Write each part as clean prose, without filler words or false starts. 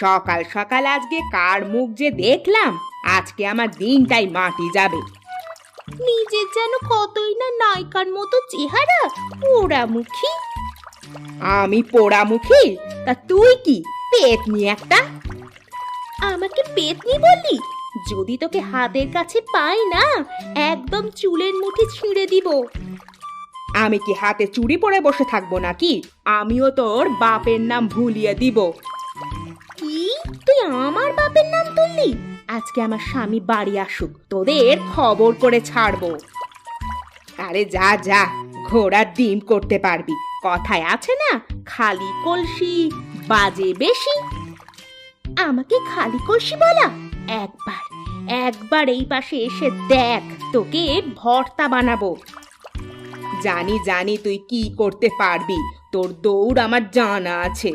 সকাল সকাল আজকে কার মুখ যে দেখলাম, আজকে আমার দিনটাই মাটি যাবে। নিজের যেন কতই না নায়িকার মতো চেহারা, পোড়ামুখী। আমি পোড়ামুখী? তা তুই কি পেতনি একটা? আমাকে পেতনি বললি? যদি তোকে হাতের কাছে পাই না, একদম চুলের মুঠি ছিঁড়ে দিব। আমি কি হাতে চুড়ি পরে বসে থাকবো নাকি? আমিও তোর বাপের নাম ভুলিয়ে দিব। কি, তুই আমার বাপের নাম তুললি? আজকে আমার স্বামী বাড়ি আসুক, তোদের খবর করে ছাড়বো। আরে যা যা, ঘোড়ার ডিম করতে পারবি। কথায় আছে না, খালি কলসি বাজে বেশি। আমাকে খালি কলসি বলা? একবার একবার এই পাশে এসে দেখ, তোকে ভর্তা বানাবো। জানি জানি তুই কি করতে পারবি, তোর দৌড় আমার জানা আছে।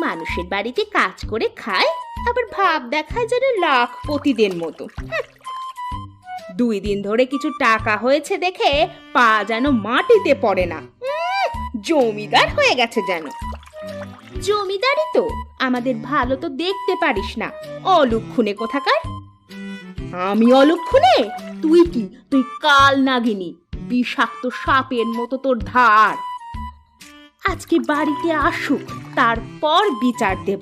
মানুষের বাড়িতে কাজ করে খায়, আবার ভাব দেখায় যেন লাখপতিদের মতো। 2 দিন ধরে কিছু টাকা হয়েছে দেখে পা যেন মাটিতে পড়ে না। জমিদার হয়ে গেছে যেন। জমিদারি তো, আমাদের ভালো তো দেখতে পারিস না, অলক্ষণে কোথাকার। আমি অলক্ষণে? তুই কি, তুই কাল নাগিনী, বিষাক্ত সাপের মতো তোর ধার। আজকে বাড়িতে আসুক, তারপর বিচার দেব।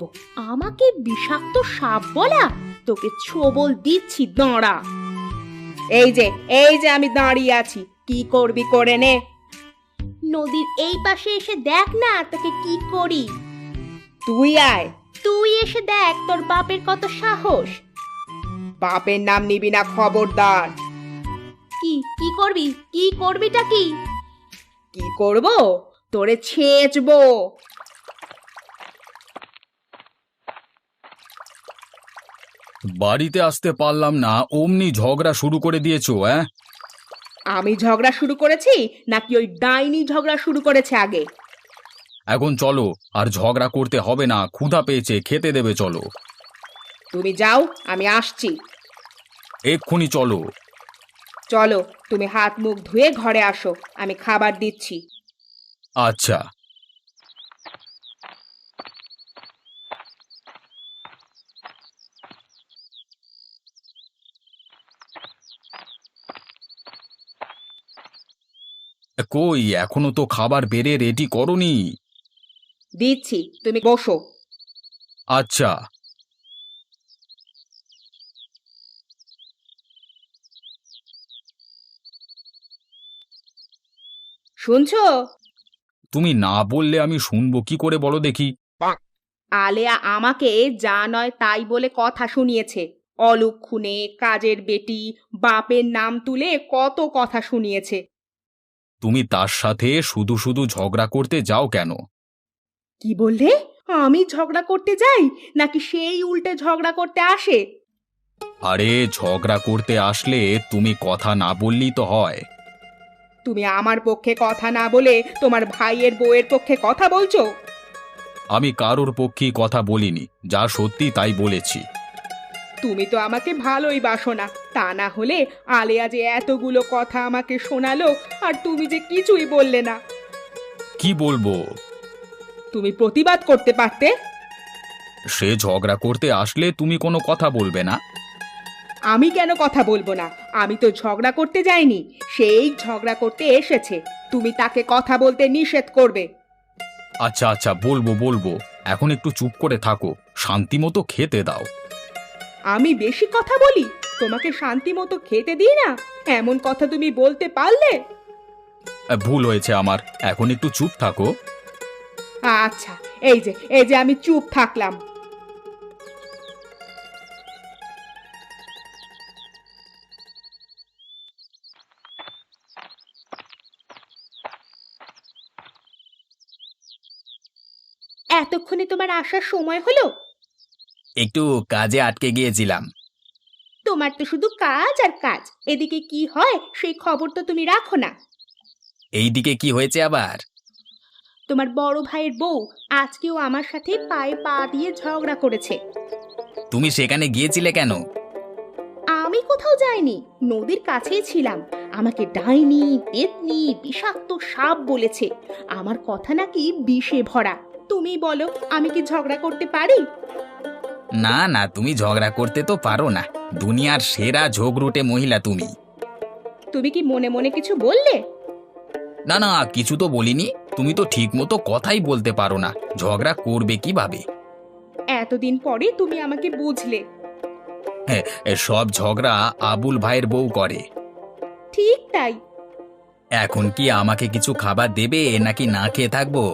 আমাকে বিষাক্ত সাপ বলা? তোকে ছোবল দিচ্ছি, দাঁড়া। এই যে আমি দাঁড়িয়ে আছি, কি করবি করে নে। নদীর এই পাশে এসে দেখ না তোকে কি করি। তুই আয়, তুই এসে দেখ তোর বাপের কত সাহস। বাপের নাম নিবি না, খবরদার। কি কি করবি? কি করবিটা কি? কি করব? তোরে ছেঁচবো। বাড়িতে আসতে পারলাম না, অমনি ঝগড়া শুরু করে দিয়েছো। আমি ঝগড়া শুরু করেছি নাকি ওই ডাইনি ঝগড়া শুরু করেছে আগে? এখন চলো, আর ঝগড়া করতে হবে না, ক্ষুধা পেয়েছে, খেতে দেবে, চলো। তুমি যাও, আমি আসছি। এক্ষুনি চলো। চলো, তুমি হাত মুখ ধুয়ে ঘরে আসো, আমি খাবার দিচ্ছি। আচ্ছা। কই, এখনো তো খাবার বেড়ে রেডি করনি। দিচ্ছি, তুমি বসো। আচ্ছা। শুনছো? তুমি না বললে আমি শুনবো কি করে, বলো দেখি। আলেয়া আমাকে যা নয় তাই বলে কথা শুনিয়েছে। অলক্ষণে, কাজের বেটি, বাপের নাম তুলে কত কথা শুনিয়েছে। তুমি তার সাথে শুধু শুধু ঝগড়া করতে যাও কেন? কি বললে? আমি ঝগড়া করতে যাই নাকি সেই উল্টে ঝগড়া করতে আসে? আরে ঝগড়া করতে আসলে তুমি কথা না বললেই তো হয়। তুমি আমার পক্ষে কথা না বলে তোমার ভাইয়ের বউয়ের পক্ষে কথা বলছো। আমি কারোর পক্ষেই কথা বলিনি, যা সত্যি তাই বলেছি। তুমি তো আমাকে ভালোই বাসো না, তা না হলে আলেয়া যে এতগুলো কথা আমাকে শোনালো, আর তুমি যে কিছুই বললে না। কি বলবো? তুমি প্রতিবাদ করতে পারতে। সে ঝগড়া করতে আসলে তুমি কোনো কথা বলবে না? আমি কেন কথা বলবো না? আমি তো ঝগড়া করতে যাইনি, সেই ঝগড়া করতে এসেছে। তুমি তাকে কথা বলতে নিষেধ করবে। আচ্ছা আচ্ছা, বলবো বলবো, এখন একটু চুপ করে থাকো, শান্তি মতো খেতে দাও। আমি বেশি কথা বলি? তোমাকে শান্তি মতো খেতে দিই না, এমন কথা তুমি বলতে পারলে? ভুল হয়েছে আমার, এখন একটু চুপ থাকো। আচ্ছা, এই যে আমি চুপ থাকলাম। এতক্ষণে তোমার আসার সময় হলো? একটু কাজে আটকে গিয়েছিলাম। তোমার তো শুধু কাজ আর কাজ, এদিকে কি হয় সেই খবর তো তুমি রাখো না। এইদিকে কি হয়েছে আবার? তোমার বড় ভাইয়ের বউ আজকেও আমার সাথে পায়ে পা দিয়ে ঝগড়া করেছে। তুমি সেখানে গিয়েছিলে কেন? আমি কোথাও যাইনি, নদীর কাছেই ছিলাম। আমাকে ডাইনি, পেতনি, বিষাক্ত সাপ বলেছে। আমার কথা নাকি বিষে ভরা। তুমি বলো, আমি কি ঝগড়া করতে পারি? না না, তুমি ঝগড়া করতে তো পারো না। দুনিয়ার সেরা ঝগড়ুটে মহিলা তুমি। তুমি কি মনে মনে কিছু বললে? না না, কিছু তো বলিনি। তুমি তো ঠিক মতো কথাই বলতে পারো না, ঝগড়া করবে কিভাবে? এতদিন পরে তুমি আমাকে বুঝলে। হ্যাঁ, সব ঝগড়া আবুল ভাইয়ের বউ করে। ঠিক তাই। এখন কি আমাকে কিছু খাবার দেবে নাকি না খেয়ে থাকবো?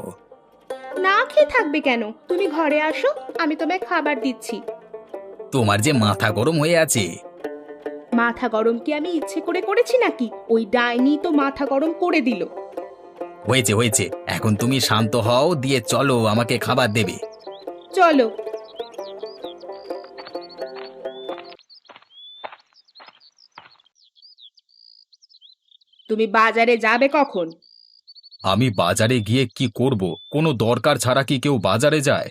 না খেয়ে থাকবে কেন? তুমি ঘরে আসো, আমি তোমায় খাবার দিচ্ছি। তোমার যে মাথা গরম হয়ে আছে। মাথা গরম কি আমি ইচ্ছে করে করেছি নাকি? ওই ডাইনি তো মাথা গরম করে দিল। হয়েছে হয়েছে, এখন তুমি শান্ত হও, দিয়ে চলো, আমাকে খাবার দেবে। চলো। তুমি বাজারে যাবে কখন? আমি বাজারে গিয়ে কি করব? কোনো দরকার ছাড়া কি কেউ বাজারে যায়?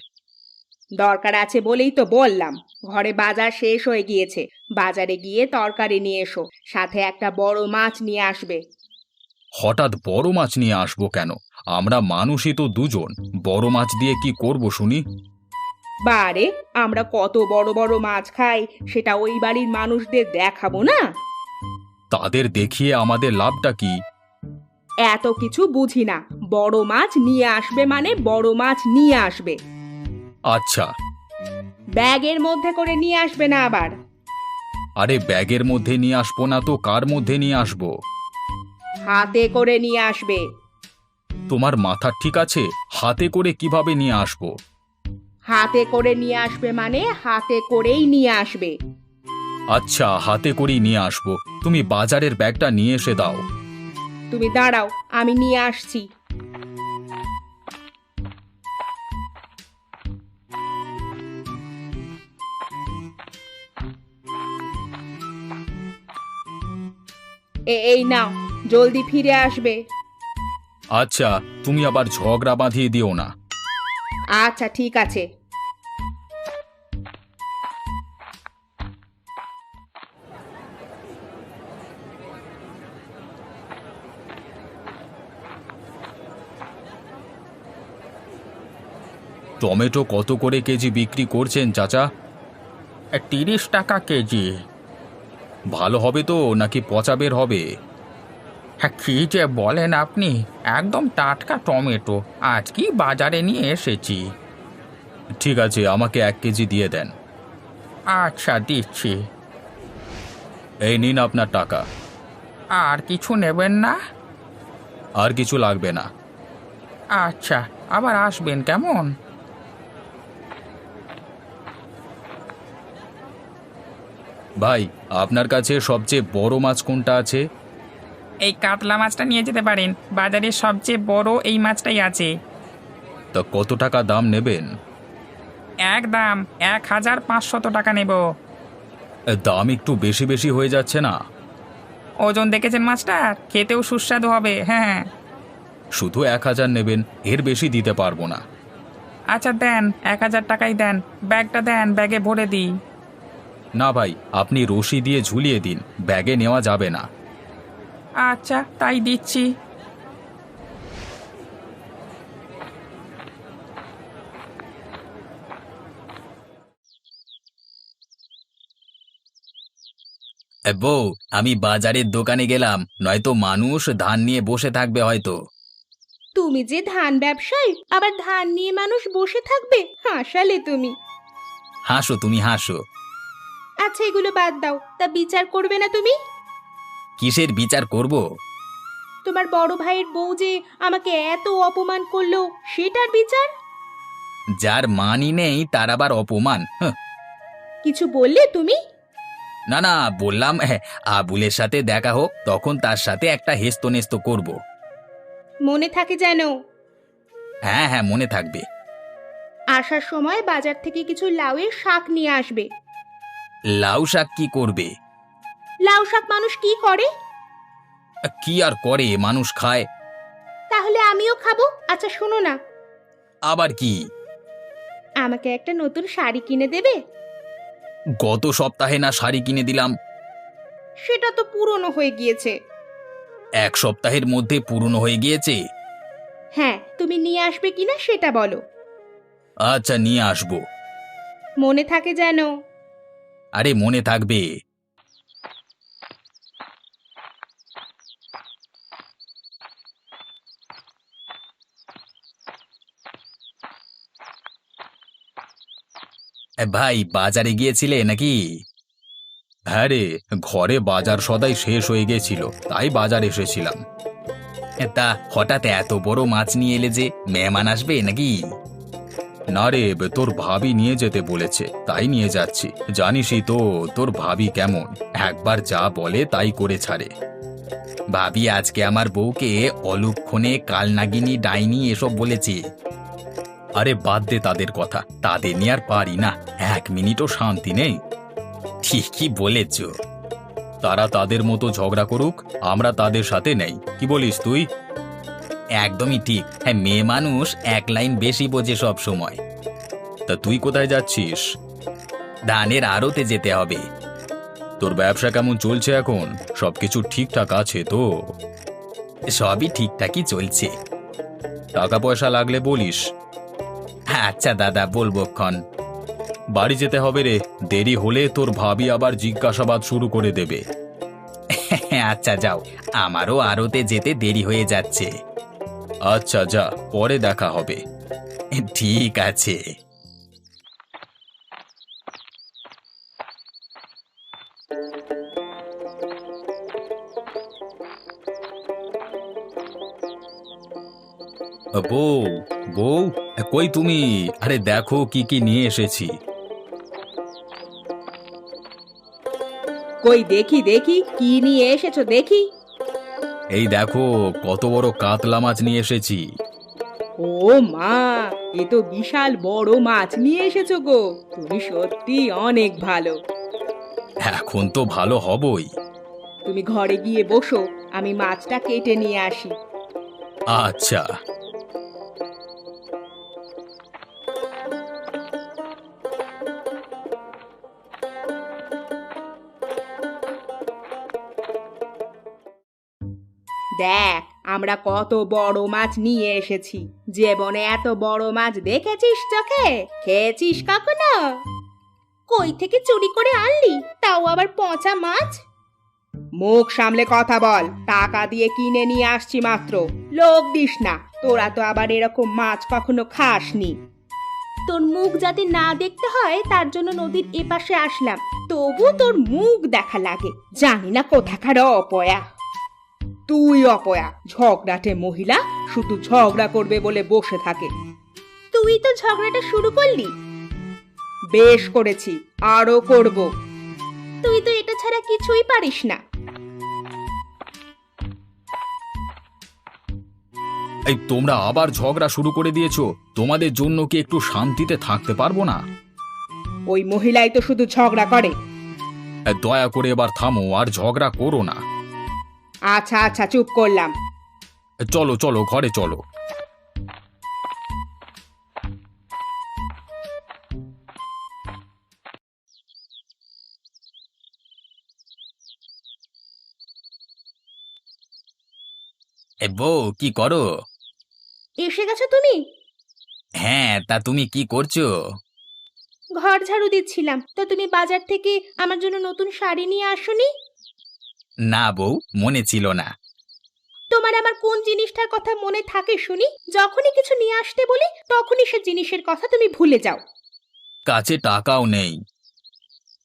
দরকার আছে বলেই তো বললাম। ঘরে বাজার শেষ হয়ে গিয়েছে। বাজারে গিয়ে তরকারি নিয়ে এসো, সাথে একটা বড় মাছ নিয়ে আসবে। হঠাৎ বড় মাছ নিয়ে আসবো কেন? আমরা মানুষই তো দুজন, বড় মাছ দিয়ে কি করব শুনি? বারে, আমরা কত বড় বড় মাছ খাই, সেটা ওই বাড়ির মানুষদের দেখাবো না? তাদের দেখিয়ে আমাদের লাভটা কি? এত কিছু বুঝি না। বড় মাছ নিয়ে আসবে মানে বড় মাছ নিয়ে আসবে। আচ্ছা। ব্যাগের মধ্যে করে নিয়ে আসবে না আবার। আরে ব্যাগের মধ্যে নিয়ে আসবো না তো কার মধ্যে নিয়ে আসবো? হাতে করে নিয়ে আসবে। তোমার মাথা ঠিক আছে? হাতে করে কিভাবে নিয়ে আসবো? হাতে করে নিয়ে আসবে মানে হাতে করেই নিয়ে আসবে। আচ্ছা, হাতে করেই নিয়ে আসবো। তুমি বাজারের ব্যাগটা নিয়ে এসে দাও। তুমি দাঁড়াও, আমি নিয়ে আসছি। এই নাও, জলদি ফিরে আসবে। আচ্ছা, তুমি আবার ঝগড়া বাঁধিয়ে দিও না। আচ্ছা ঠিক আছে। টমেটো কত করে কেজি বিক্রি করছেন চাচা? 30 টাকা কেজি। ভালো হবে তো নাকি পচা বের হবে? হ্যাঁ, কি যে বলেন আপনি! একদম টাটকা টমেটো, আজকেই বাজারে নিয়ে এসেছি। ঠিক আছে, আমাকে 1 কেজি দিয়ে দেন। আচ্ছা, দিচ্ছি। এই নিন আপনার টাকা। আর কিছু নেবেন না? আর কিছু লাগবে না। আচ্ছা, আবার আসবেন কেমন? ভাই, আপনার কাছে সবচেয়ে বড় মাছ কোনটা আছে? এই কাতলা মাছটা নিয়ে যেতে পারেন, বাজারে সবচেয়ে বড় এই মাছটাই আছে। তা কত টাকা দাম নেবেন? একদম 1500 টাকা নেব। দাম একটু বেশি বেশি হয়ে যাচ্ছে না? ওজন দেখেছেন মাছটার? খেতেও সুস্বাদু হবে। হ্যাঁ। শুধু 1000 নেবেন, এর বেশি দিতে পারবো না। আচ্ছা দেন, 1000 টাকাই দেন। ব্যাগটা দেন, ব্যাগে ভরে দিই। না ভাই, আপনি রশি দিয়ে ঝুলিয়ে দিন, ব্যাগে নেওয়া যাবে না। আচ্ছা, তাই দিচ্ছি। বউ, আমি বাজারের দোকানে গেলাম, নয়তো মানুষ ধান নিয়ে বসে থাকবে হয়তো। তুমি যে ধান ব্যবসায়ী, আবার ধান নিয়ে মানুষ বসে থাকবে? হাসালে তুমি। হাসো, তুমি হাসো। আচ্ছা এগুলো বাদ দাও, তা বিচার করবে না তুমি? কিসের বিচার করব? তোমার বড় ভাইয়ের বউ যে আমাকে এত অপমান করলো, সেটার বিচার। যার মানই নেই তার আবার অপমান? হাহ। কিছু বললে তুমি? না না, বললাম আবুলের সাথে দেখা হোক, তখন তার সাথে একটা হেস্তনেস্ত করব। মনে থাকে যেন। হ্যাঁ হ্যাঁ, মনে থাকবে। আসার সময় বাজার থেকে কিছু লাউয়ের শাক নিয়ে আসবে। লাউ শাক কি করবে? লাউ শাক মানুষ কি করে? কি আর করে, মানুষ খায়। তাহলে আমিও খাবো। আচ্ছা শোনো না, আবার কি? আমাকে একটা নতুন শাড়ি কিনে দেবে? গত সপ্তাহে না শাড়ি কিনে দিলাম? সেটা তো পুরনো হয়ে গিয়েছে। এক সপ্তাহের মধ্যে পূর্ণ হয়ে গিয়েছে। হ্যাঁ, তুমি নিয়ে আসবে কিনা সেটা বলো। আচ্ছা, নিয়ে আসবো। মনে থাকে যেন। আরে মনে থাকবে। ভাই, বাজারে গিয়েছিলে নাকি? হ্যাঁ রে, ঘরে বাজার সদাই শেষ হয়ে গেছিল, তাই বাজার এসেছিলাম। তা হঠাৎ এত বড় মাছ নিয়ে এলে যে, মেহমান আসবে নাকি? না রে, তোর ভাবি নিয়ে যেতে বলেছে, তাই নিয়ে যাচ্ছি। জানিসই তো তোর ভাবি কেমন, একবার যা বলে তাই করে ছাড়ে। ভাবি আজকে আমার বউকে অলুক্ষণে কালনাগিনী ডাইনি এসব বলেছে। আরে বাদ দে তাদের কথা, তাদের নিয়ে আর পারি না, এক মিনিটও শান্তি নেই। ঠিকই বলেছ। তারা তাদের মতো ঝগড়া করুক, আমরা তাদের সাথে নেই, কি বলিস তুই? একদমই ঠিক। হ্যাঁ, মেয়ে মানুষ এক লাইন বেশি বোঝে সব সময়। তা তুই কোথায় যাচ্ছিস? ধানের আড়তে যেতে হবে। তোর ব্যবসা কেমন চলছে এখন? সবকিছু ঠিকঠাক আছে তো? সবই ঠিকঠাকই চলছে। টাকা পয়সা লাগলে বলিস। আচ্ছা দাদা, বলবো ক্ষণ। বাড়ি যেতে হবে রে, দেরি হলে তোর ভাবি আবার জিজ্ঞাসাবাদ শুরু করে দেবে। আচ্ছা যাও, আমারও আড়তে যেতে দেরি হয়ে যাচ্ছে। আচ্ছা যা, পরে দেখা হবে। ঠিক আছে। বউ, বউ, কই তুমি? আরে দেখো কি কি নিয়ে এসেছি। কই দেখি দেখি, কি নিয়ে এসেছো দেখি। এই দেখো কত বড় কাতলা মাছ নিয়ে এসেছি। ও মা, এ তো বিশাল বড় মাছ নিয়ে এসেছো গো, তুমি সত্যি অনেক ভালো। এখন তো ভালো হবই। তুমি ঘরে গিয়ে বসো, আমি মাছটা কেটে নিয়ে আসি। আচ্ছা। দেখ, আমরা কত বড় মাছ নিয়ে এসেছি। জীবনে এত বড় মাছ দেখেছিস চোখে? খেয়েছিস কখনো? কই থেকে চুরি করে আনলি, তাও আবার পচা মাছ? মুখ সামলে কথা বল, টাকা দিয়ে কিনে নিয়ে আসছি মাত্র, লোভ দিস না। তোরা তো আবার এরকম মাছ কখনো খাসনি। তোর মুখ যাতে না দেখতে হয় তার জন্য নদীর এপাশে আসলাম, তবু তোর মুখ দেখা লাগে। জানি না কোথাকার অপয়া। তুই অপয়া, ঝগড়াটে মহিলা, শুধু ঝগড়া করবে বলে বসে থাকে। তুই তো ঝগড়াটা শুরু করলি। বেশ করেছি, আরো করব। তুই তো এটা ছাড়া কিছুই পারিস না। এই তোমরা আবার ঝগড়া শুরু করে দিয়েছো, তোমাদের জন্য কি একটু শান্তিতে থাকতে পারবো না? ওই মহিলাই তো শুধু ঝগড়া করে। দয়া করে এবার থামো, আর ঝগড়া করো না। আচ্ছা আচ্ছা, চুপ করলাম। চলো চলো, ঘরে চলো। বউ, কি করো? এসে গেছো তুমি? হ্যাঁ, তা তুমি কি করছো? ঘর ঝাড়ু দিচ্ছিলাম। তা তুমি বাজার থেকে আমার জন্য নতুন শাড়ি নিয়ে আসোনি? না বউ, মনে ছিল না। তোমার আমার কোন জিনিসটার কথা মনে থাকে শুনি? যখনই কিছু নিয়ে আসতে বলি তখনই সে জিনিসের কথা তুমি ভুলে যাও। কাছে টাকাও নেই।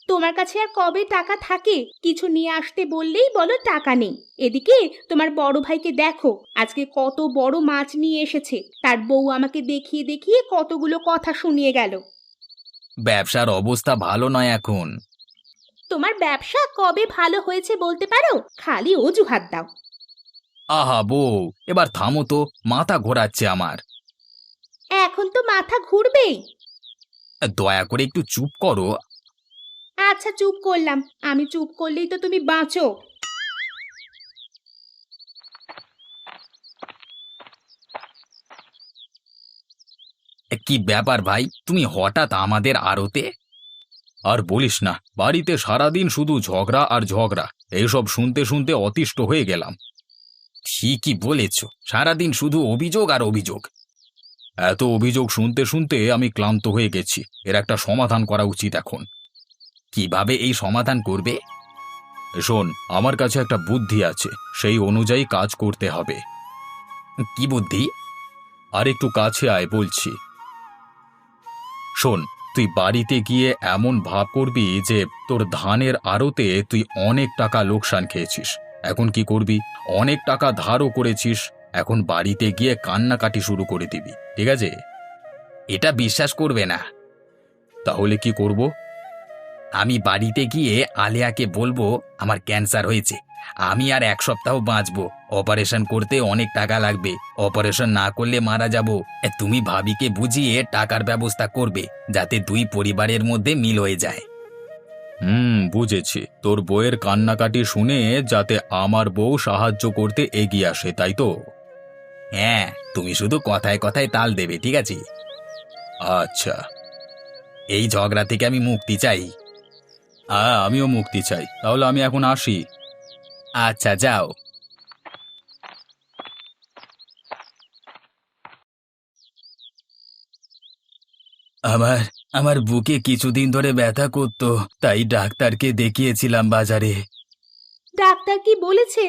তোমার কাছে আর কবে টাকা থাকে? কিছু নিয়ে আসতে বললেই বলো টাকা নেই। এদিকে তোমার বড় ভাইকে দেখো, আজকে কত বড় মাছ নিয়ে এসেছে। তার বউ আমাকে দেখিয়ে দেখিয়ে কতগুলো কথা শুনিয়ে গেল। ব্যবসার অবস্থা ভালো নয় এখন। তোমার ব্যবসা কবে ভালো হয়েছে বলতে পারো? খালি অজুহাত দাও। আহা বউ, এবার থামো তো, মাথা ঘোরাচ্ছে আমার। এখন তো মাথা ঘুরবেই। দয়া করে একটু চুপ করো। আচ্ছা চুপ করলাম, আমি চুপ করলেই তো তুমি বাঁচো। কি ব্যাপার ভাই, তুমি হঠাৎ আমাদের আড়তে? আর বলিস না, বাড়িতে সারাদিন শুধু ঝগড়া আর ঝগড়া, এইসব শুনতে শুনতে অতিষ্ঠ হয়ে গেলাম। ঠিকই বলেছ, সারাদিন শুধু অভিযোগ আর অভিযোগ। এত অভিযোগ শুনতে শুনতে আমি ক্লান্ত হয়ে গেছি। এর একটা সমাধান করা উচিত এখন। কিভাবে এই সমাধান করবে? শোন, আমার কাছে একটা বুদ্ধি আছে, সেই অনুযায়ী কাজ করতে হবে। কি বুদ্ধি? আর একটু কাছে আয় বলছি। শোন, তুই বাড়িতে গিয়ে এমন ভাব করবি যে তোর ধানের আড়তে তুই অনেক টাকা লোকসান খেয়েছিস। এখন কি করবি? অনেক টাকা ধারও করেছিস। এখন বাড়িতে গিয়ে কান্নাকাটি শুরু করে দিবি, ঠিক আছে? এটা বিশ্বাস করবে না। তাহলে কি করব? আমি বাড়িতে গিয়ে আলেয়াকে বলবো আমার ক্যান্সার হয়েছে, আমি আর 1 সপ্তাহ বাঁচবো, অপারেশন করতে অনেক টাকা লাগবে, অপারেশন না করলে মারা যাব। তুমি ভাবিকে বুঝিয়ে টাকার ব্যবস্থা করবে, যাতে দুই পরিবারের মধ্যে মিল হয়ে যায়। বুঝেছি। তোর বউয়ের কান্নাকাটি শুনে যাতে আমার বউ সাহায্য করতে এগিয়ে আসে, তাই তো? হ্যাঁ, তুমি শুধু কথায় কথায় তাল দেবে, ঠিক আছে? আচ্ছা। এই ঝগড়া থেকে আমি মুক্তি চাই। আমিও মুক্তি চাই। তাহলে আমি এখন আসি। আচ্ছা, যাও। আমার আমার বুকে কিছুদিন ধরে ব্যথা করতো, তাই ডাক্তারকে দেখিয়েছিলাম বাজারে। ডাক্তার কি বলেছে?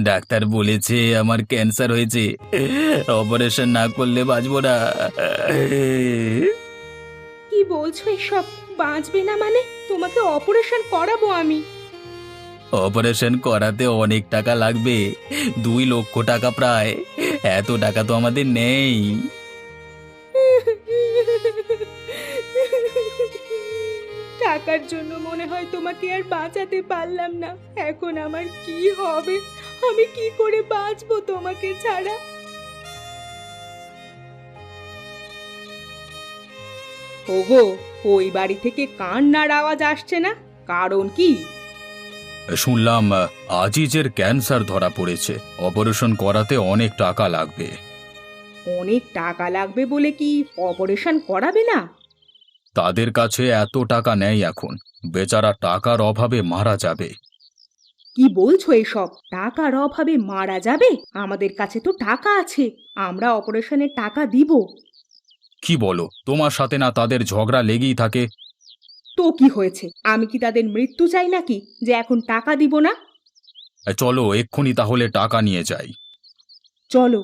ডাক্তার বলেছে আমার ক্যান্সার হয়েছে, অপারেশন না করলে বাঁচবো না। কি বলছো এসব? বাঁচবে না মানে? তোমাকে অপারেশন করাবো আমি। অপারেশন করাতে অনেক টাকা লাগবে, 2 লক্ষ টাকা প্রায়। এত টাকা তো আমাদের নেই। টাকার জন্য মনে হয় তোমাকে আর বাঁচাতে পারলাম না। এখন আমার কি হবে? আমি কি করে বাঁচবো তোমাকে ছাড়া? ওগো, ওই বাড়ি থেকে কান্নার আওয়াজ আসছে না, কারণ কি? শুনলাম আজিজের ক্যান্সার ধরা পড়েছে, অপারেশন করাতে অনেক টাকা লাগবে। অনেক টাকা লাগবে বলে কি অপারেশন করাবে না? তাদের কাছে এত টাকা নেই এখন, বেচারা টাকার অভাবে মারা যাবে। কি বলছো এসব? টাকার অভাবে মারা যাবে? আমাদের কাছে তো টাকা আছে, আমরা অপারেশনের টাকা দিব। কি বলো? তোমার সাথে না তাদের ঝগড়া লেগেই থাকে? তো কি হয়েছে? আমি কি তাদের মৃত্যু চাই নাকি যে এখন টাকা দিব না? চলো এক্ষুনি তাহলে টাকা নিয়ে যাই। চলো।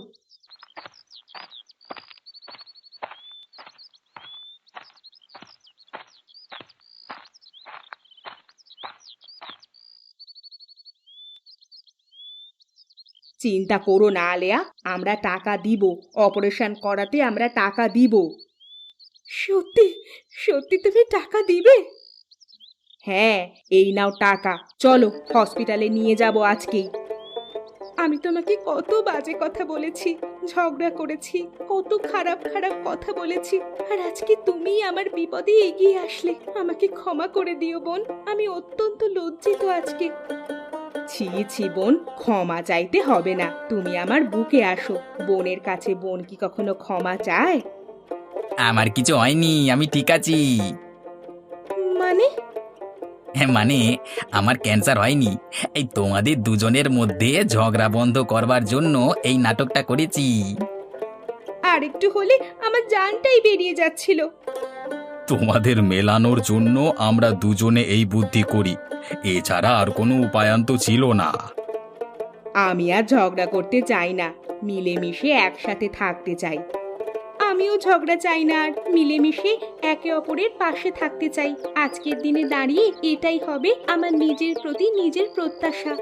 চিন্তা করো না আলেয়া, আমরা টাকা দিব, অপারেশন করাতে আমরা টাকা দিব। সত্যি? সত্যি তুমি টাকা দিবে? হ্যাঁ, এই নাও টাকা, চলো হসপিটালে নিয়ে যাব আজকেই। আমি তোমাকে কত বাজে কথা বলেছি, ঝগড়া করেছি, কত খারাপ খারাপ কথা বলেছি, আর আজকে তুমিই আমার বিপদে এগিয়ে আসলে। আমাকে ক্ষমা করে দিও বোন, আমি অত্যন্ত লজ্জিত আজকে। ছি ছি বোন, ক্ষমা চাইতে হবে না, তুমি আমার বুকে আসো। বোনের কাছে বোন কি কখনো ক্ষমা চায়? আমার কিছু হয়নি, আমি ঠিক আছি। মানে? মানে আমার ক্যান্সার হয়নি, এই তোমাদের দুজনের মধ্যে ঝগড়া বন্ধ করবার জন্য এই নাটকটা করেছি। আর একটু হলে আমার জানটাই বেরিয়ে যাচ্ছিল। তোমাদের মেলানোর জন্য আমরা দুজনে এই বুদ্ধি করি, এছাড়া আর কোনো উপায়ান্ত ছিল না। আমি আর ঝগড়া করতে চাই না, মিলেমিশে একসাথে থাকতে চাই। আমিও ঝগড়া চাই না, আর মিলেমিশে একে অপরের পাশে থাকতে চাই। আজকের দিনে দাঁড়িয়ে এটাই হবে আমার নিজের প্রতি নিজের প্রত্যাশা।